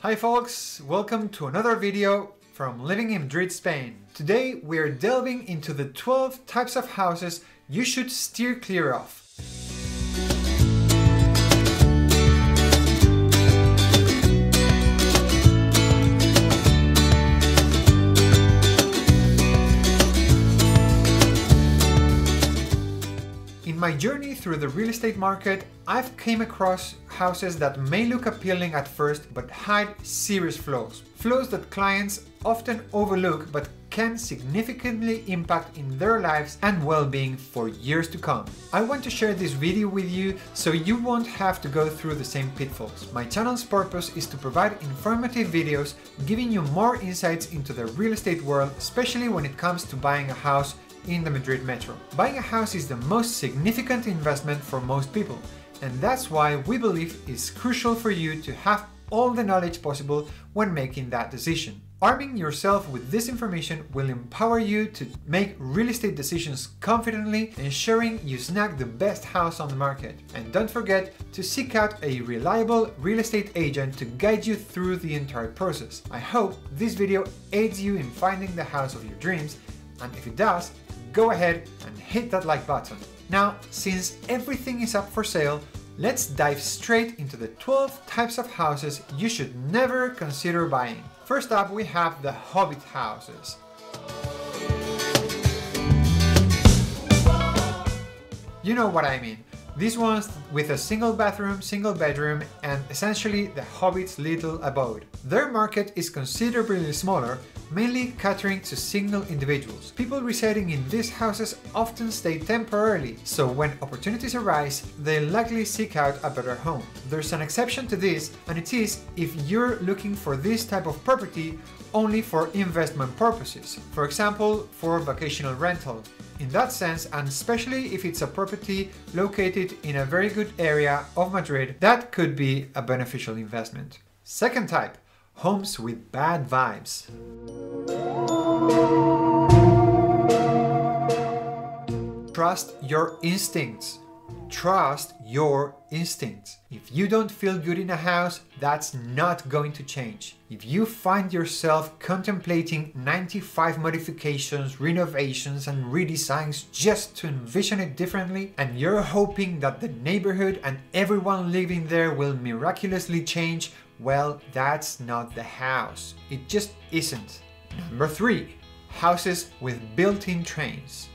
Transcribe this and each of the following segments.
Hi folks, welcome to another video from Living in Madrid, Spain. Today we are delving into the 12 types of houses you should steer clear of. In my journey through the real estate market, I've came across houses that may look appealing at first but hide serious flaws. Flaws that clients often overlook but can significantly impact in their lives and well-being for years to come. I want to share this video with you so you won't have to go through the same pitfalls. My channel's purpose is to provide informative videos giving you more insights into the real estate world, especially when it comes to buying a house in the Madrid metro. Buying a house is the most significant investment for most people, and that's why we believe it's crucial for you to have all the knowledge possible when making that decision. Arming yourself with this information will empower you to make real estate decisions confidently, ensuring you snag the best house on the market. And don't forget to seek out a reliable real estate agent to guide you through the entire process. I hope this video aids you in finding the house of your dreams, and if it does, go ahead and hit that like button. Now, since everything is up for sale, let's dive straight into the 12 types of houses you should never consider buying. First up, we have the Hobbit houses. You know what I mean. These ones with a single bathroom, single bedroom, and essentially the Hobbit's little abode. Their market is considerably smaller, mainly catering to single individuals. People residing in these houses often stay temporarily, so when opportunities arise, they likely seek out a better home. There's an exception to this, and it is if you're looking for this type of property only for investment purposes, for example, for vacational rental. In that sense, and especially if it's a property located in a very good area of Madrid, that could be a beneficial investment. Second type, homes with bad vibes. Trust your instincts. Trust your instincts. If you don't feel good in a house, that's not going to change. If you find yourself contemplating 95 modifications, renovations and redesigns just to envision it differently, and you're hoping that the neighborhood and everyone living there will miraculously change, well, that's not the house. It just isn't. Number 3. Houses with built-in trains.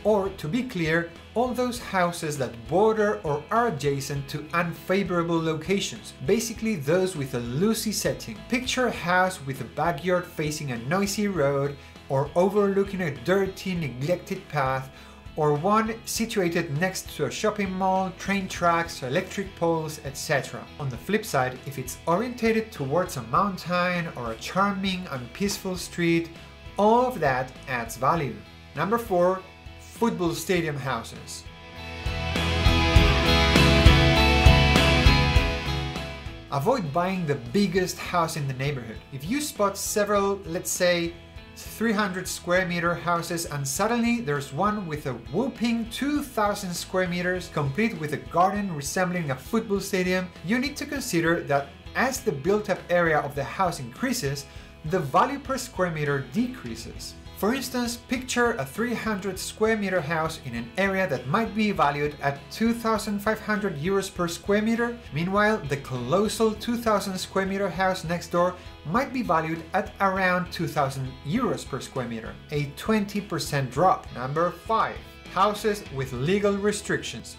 Or, to be clear, all those houses that border or are adjacent to unfavorable locations, basically those with a loosey setting. Picture a house with a backyard facing a noisy road, or overlooking a dirty, neglected path, or one situated next to a shopping mall, train tracks, electric poles, etc. On the flip side, if it's orientated towards a mountain or a charming and peaceful street, all of that adds value. Number 4. Football stadium houses. Avoid buying the biggest house in the neighborhood. If you spot several, let's say, 300 square meter houses and suddenly there's one with a whopping 2,000 square meters, complete with a garden resembling a football stadium, you need to consider that as the built-up area of the house increases, the value per square meter decreases. For instance, picture a 300 square meter house in an area that might be valued at 2,500 euros per square meter. Meanwhile, the colossal 2,000 square meter house next door might be valued at around 2,000 euros per square meter, a 20% drop. Number 5. Houses with legal restrictions.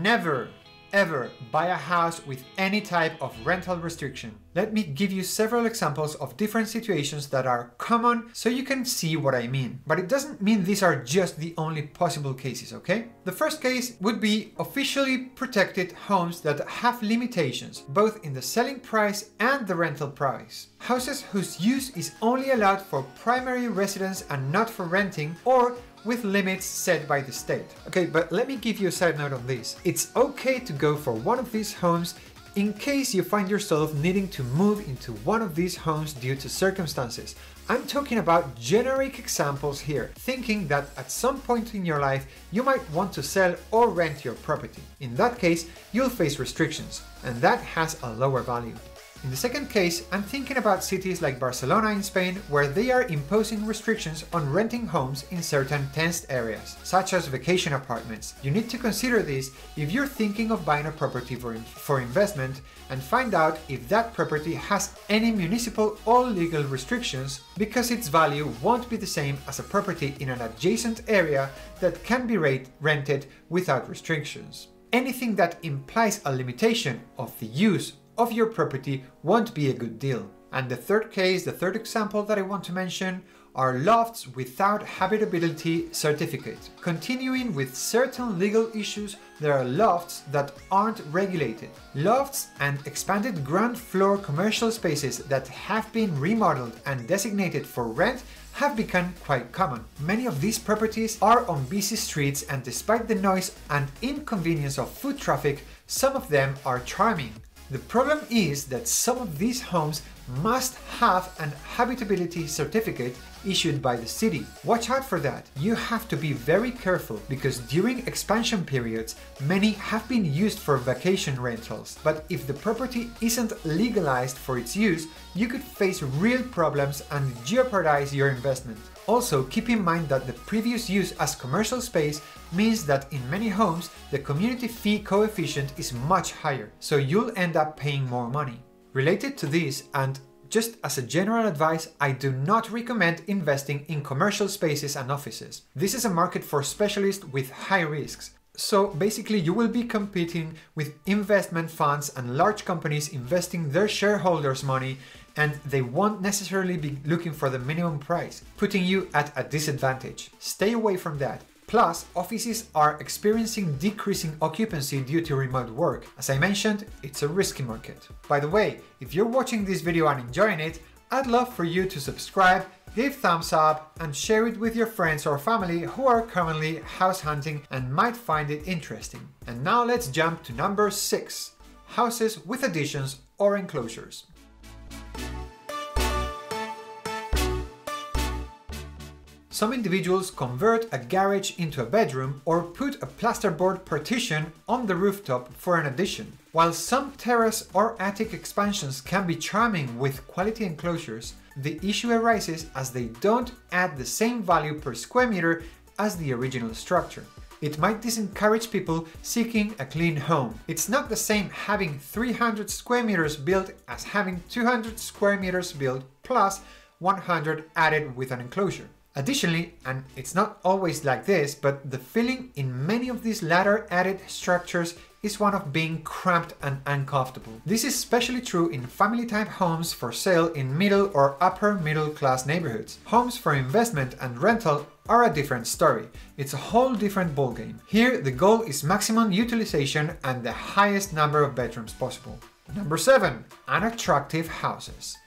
Never ever buy a house with any type of rental restriction. Let me give you several examples of different situations that are common so you can see what I mean. But it doesn't mean these are just the only possible cases, okay? The first case would be officially protected homes that have limitations, both in the selling price and the rental price. Houses whose use is only allowed for primary residence and not for renting, or with limits set by the state. Okay, but let me give you a side note on this. It's okay to go for one of these homes In case you find yourself needing to move into one of these homes due to circumstances, I'm talking about generic examples here, thinking that at some point in your life you might want to sell or rent your property. In that case, you'll face restrictions, and that has a lower value. In the second case, I'm thinking about cities like Barcelona in Spain, where they are imposing restrictions on renting homes in certain tensed areas, such as vacation apartments. You need to consider this if you're thinking of buying a property for investment, and find out if that property has any municipal or legal restrictions, because its value won't be the same as a property in an adjacent area that can be rented without restrictions. Anything that implies a limitation of the use of your property won't be a good deal. And the third example that I want to mention are lofts without habitability certificate. Continuing with certain legal issues, there are lofts that aren't regulated. Lofts and expanded ground floor commercial spaces that have been remodeled and designated for rent have become quite common. Many of these properties are on busy streets, and despite the noise and inconvenience of foot traffic, some of them are charming. The problem is that some of these homes must have an habitability certificate issued by the city. Watch out for that. You have to be very careful, because during expansion periods, many have been used for vacation rentals. But if the property isn't legalized for its use, you could face real problems and jeopardize your investment. Also, keep in mind that the previous use as commercial space means that in many homes, the community fee coefficient is much higher, so you'll end up paying more money. Related to this, and just as a general advice, I do not recommend investing in commercial spaces and offices. This is a market for specialists with high risks. So basically, you will be competing with investment funds and large companies investing their shareholders' money, and they won't necessarily be looking for the minimum price, putting you at a disadvantage. Stay away from that. Plus, offices are experiencing decreasing occupancy due to remote work. As I mentioned, it's a risky market. By the way, if you're watching this video and enjoying it, I'd love for you to subscribe, give thumbs up, and share it with your friends or family who are currently house hunting and might find it interesting. And now let's jump to number 6, houses with additions or enclosures. Some individuals convert a garage into a bedroom or put a plasterboard partition on the rooftop for an addition. While some terrace or attic expansions can be charming with quality enclosures, the issue arises as they don't add the same value per square meter as the original structure. It might disencourage people seeking a clean home. It's not the same having 300 square meters built as having 200 square meters built plus 100 added with an enclosure. Additionally, and it's not always like this, but the feeling in many of these latter added structures is one of being cramped and uncomfortable. This is especially true in family-type homes for sale in middle or upper middle class neighborhoods. Homes for investment and rental are a different story. It's a whole different ballgame. Here, the goal is maximum utilization and the highest number of bedrooms possible. Number 7. Unattractive houses.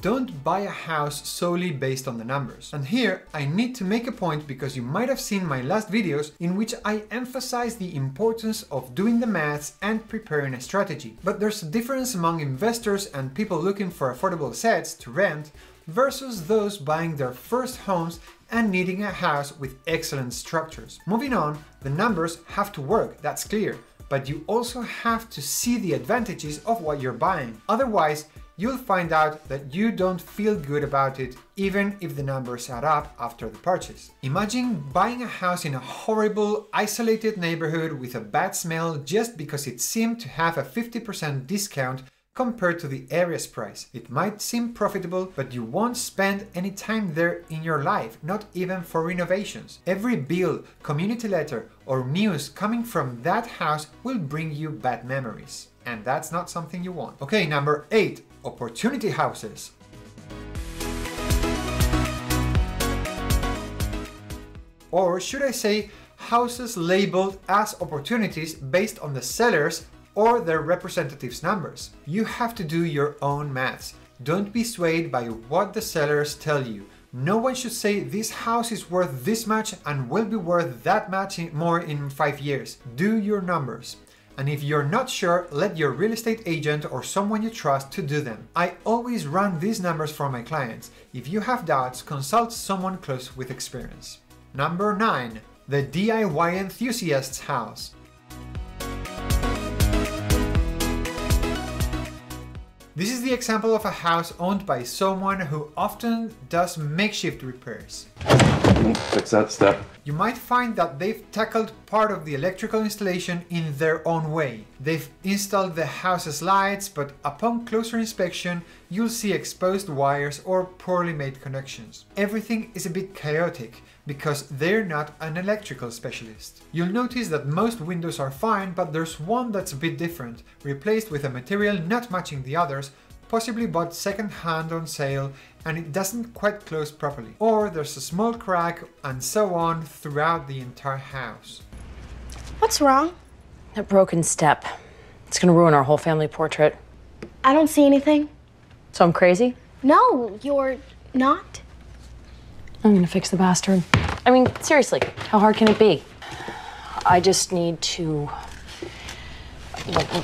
Don't buy a house solely based on the numbers. And here I need to make a point, because you might have seen my last videos in which I emphasize the importance of doing the maths and preparing a strategy. But there's a difference among investors and people looking for affordable assets to rent versus those buying their first homes and needing a house with excellent structures. Moving on, the numbers have to work, that's clear, but you also have to see the advantages of what you're buying. Otherwise, you'll find out that you don't feel good about it, even if the numbers add up after the purchase. Imagine buying a house in a horrible, isolated neighborhood with a bad smell just because it seemed to have a 50% discount compared to the area's price. It might seem profitable, but you won't spend any time there in your life, not even for renovations. Every bill, community letter, or news coming from that house will bring you bad memories. And that's not something you want. Okay, number 8. Opportunity houses. Or should I say, houses labeled as opportunities based on the sellers or their representatives' numbers. You have to do your own maths. Don't be swayed by what the sellers tell you. No one should say this house is worth this much and will be worth that much more in 5 years. Do your numbers. And if you're not sure, let your real estate agent or someone you trust to do them. I always run these numbers for my clients. If you have doubts, consult someone close with experience. Number 9. The DIY enthusiast's house. This is the example of a house owned by someone who often does makeshift repairs. Fix that step. You might find that they've tackled part of the electrical installation in their own way. They've installed the house's lights, but upon closer inspection, you'll see exposed wires or poorly made connections. Everything is a bit chaotic because they're not an electrical specialist. You'll notice that most windows are fine, but there's one that's a bit different, replaced with a material not matching the others, possibly bought second-hand on sale, and it doesn't quite close properly. Or there's a small crack, and so on throughout the entire house. What's wrong? That broken step. It's gonna ruin our whole family portrait. I don't see anything. So I'm crazy? No, you're not. I'm gonna fix the bastard. I mean, seriously, how hard can it be? I just need to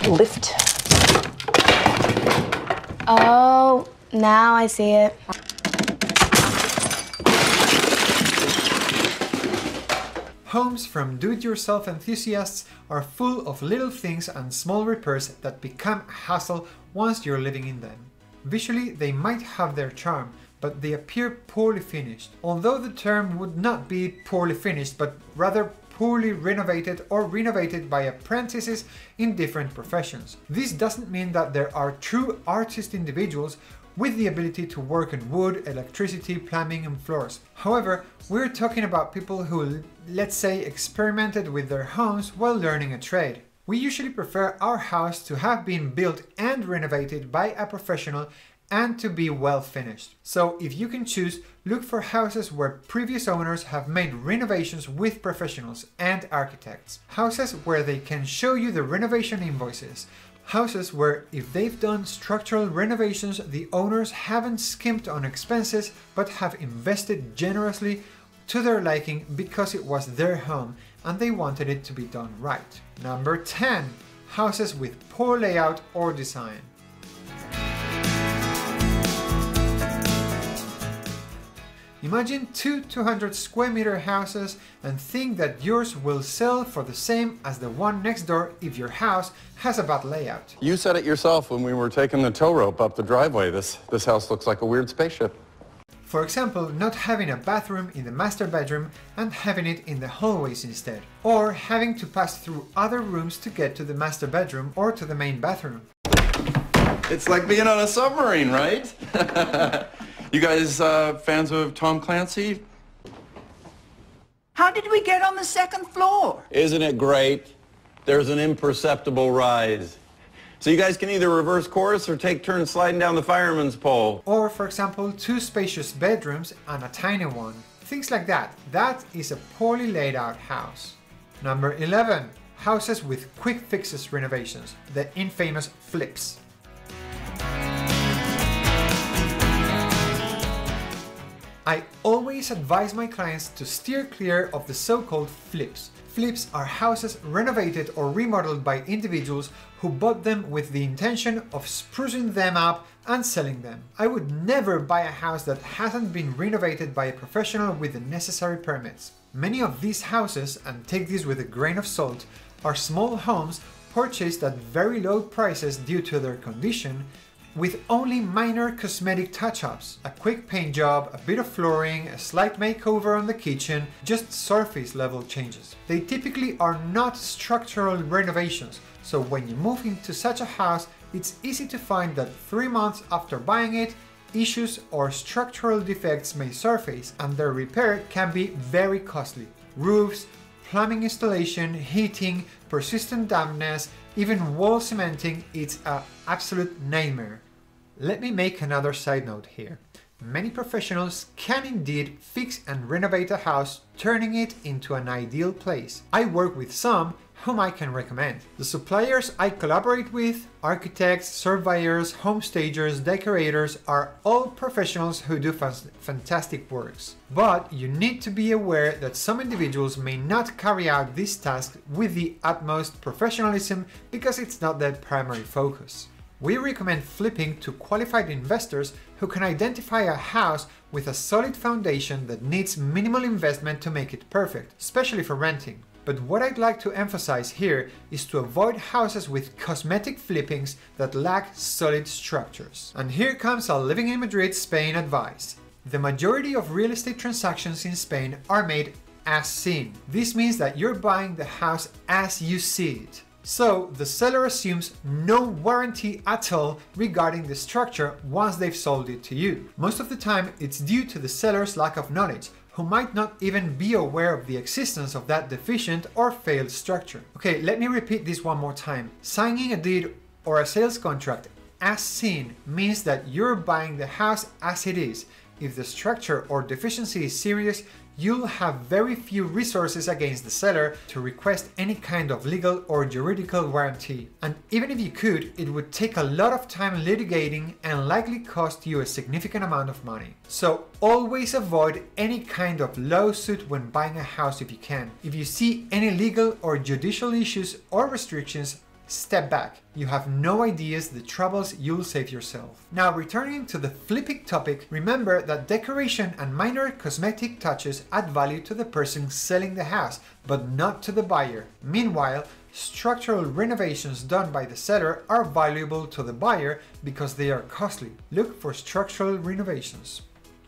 lift. Oh, now I see it. Homes from do-it-yourself enthusiasts are full of little things and small repairs that become a hassle once you're living in them. Visually, they might have their charm, but they appear poorly finished. Although the term would not be poorly finished, but rather poorly renovated or renovated by apprentices in different professions. This doesn't mean that there are true artist individuals with the ability to work in wood, electricity, plumbing and floors. However, we're talking about people who, let's say, experimented with their homes while learning a trade. We usually prefer our house to have been built and renovated by a professional and to be well finished. So if you can choose, look for houses where previous owners have made renovations with professionals and architects. Houses where they can show you the renovation invoices. Houses where, if they've done structural renovations, the owners haven't skimped on expenses but have invested generously to their liking because it was their home and they wanted it to be done right. Number 10. Houses with poor layout or design. Imagine two 200 square meter houses and think that yours will sell for the same as the one next door if your house has a bad layout. You said it yourself when we were taking the tow rope up the driveway. This house looks like a weird spaceship. For example, not having a bathroom in the master bedroom and having it in the hallways instead. Or having to pass through other rooms to get to the master bedroom or to the main bathroom. It's like being on a submarine, right? You guys fans of Tom Clancy? How did we get on the second floor? Isn't it great? There's an imperceptible rise. So you guys can either reverse course or take turns sliding down the fireman's pole. Or, for example, two spacious bedrooms and a tiny one. Things like that. That is a poorly laid out house. Number 11. Houses with quick fixes renovations. The infamous flips. I always advise my clients to steer clear of the so-called flips. Flips are houses renovated or remodeled by individuals who bought them with the intention of sprucing them up and selling them. I would never buy a house that hasn't been renovated by a professional with the necessary permits. Many of these houses, and take this with a grain of salt, are small homes purchased at very low prices due to their condition, with only minor cosmetic touch-ups, a quick paint job, a bit of flooring, a slight makeover on the kitchen, just surface level changes. They typically are not structural renovations, so when you move into such a house, it's easy to find that 3 months after buying it, issues or structural defects may surface and their repair can be very costly. Roofs, plumbing installation, heating, persistent dampness, even wall cementing, it's an absolute nightmare. Let me make another side note here. Many professionals can indeed fix and renovate a house, turning it into an ideal place. I work with some whom I can recommend. The suppliers I collaborate with, architects, surveyors, home stagers, decorators, are all professionals who do fantastic works. But you need to be aware that some individuals may not carry out this task with the utmost professionalism because it's not their primary focus. We recommend flipping to qualified investors who can identify a house with a solid foundation that needs minimal investment to make it perfect, especially for renting. But what I'd like to emphasize here is to avoid houses with cosmetic flippings that lack solid structures. And here comes our Living in Madrid, Spain advice. The majority of real estate transactions in Spain are made as seen. This means that you're buying the house as you see it. So the seller assumes no warranty at all regarding the structure once they've sold it to you. Most of the time it's due to the seller's lack of knowledge, who might not even be aware of the existence of that deficient or failed structure. Okay, let me repeat this one more time. Signing a deed or a sales contract as seen means that you're buying the house as it is. If the structure or deficiency is serious, you'll have very few resources against the seller to request any kind of legal or juridical warranty. And even if you could, it would take a lot of time litigating and likely cost you a significant amount of money. So always avoid any kind of lawsuit when buying a house if you can. If you see any legal or judicial issues or restrictions, step back. You have no ideas the troubles you'll save yourself. Now, returning to the flipping topic, remember that decoration and minor cosmetic touches add value to the person selling the house, but not to the buyer. Meanwhile, structural renovations done by the seller are valuable to the buyer because they are costly. Look for structural renovations.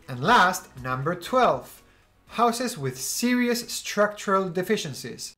And last, number 12. Houses with serious structural deficiencies.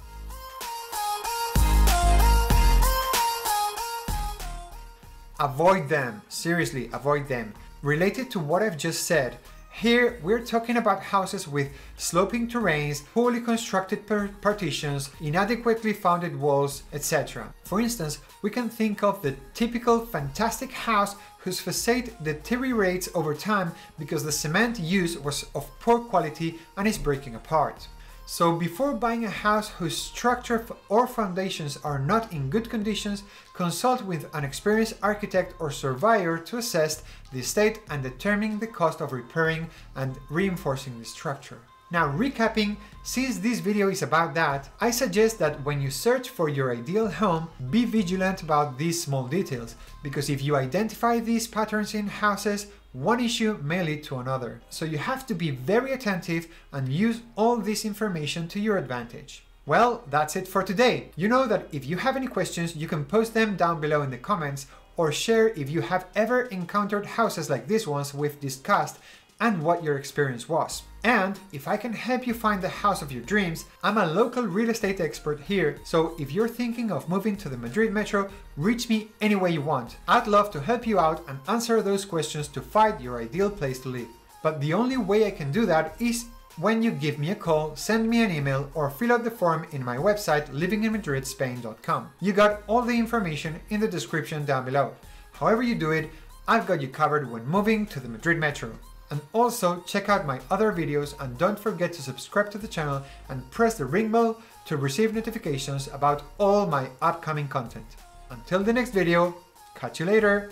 Avoid them, seriously avoid them. Related to what I've just said, here we're talking about houses with sloping terrains, poorly constructed partitions, inadequately founded walls, etc. For instance, we can think of the typical fantastic house whose facade deteriorates over time because the cement used was of poor quality and is breaking apart. So before buying a house whose structure or foundations are not in good conditions, consult with an experienced architect or surveyor to assess the state and determine the cost of repairing and reinforcing the structure. Now, recapping, since this video is about that, I suggest that when you search for your ideal home, be vigilant about these small details, because if you identify these patterns in houses, one issue may lead to another. So you have to be very attentive and use all this information to your advantage. Well, that's it for today. You know that if you have any questions, you can post them down below in the comments, or share if you have ever encountered houses like these ones we've discussed and what your experience was. And if I can help you find the house of your dreams, I'm a local real estate expert here, so if you're thinking of moving to the Madrid Metro, reach me any way you want. I'd love to help you out and answer those questions to find your ideal place to live. But the only way I can do that is when you give me a call, send me an email, or fill out the form in my website livinginmadridspain.com. You got all the information in the description down below. However you do it, I've got you covered when moving to the Madrid Metro. And also check out my other videos, and don't forget to subscribe to the channel and press the ring bell to receive notifications about all my upcoming content. Until the next video, catch you later!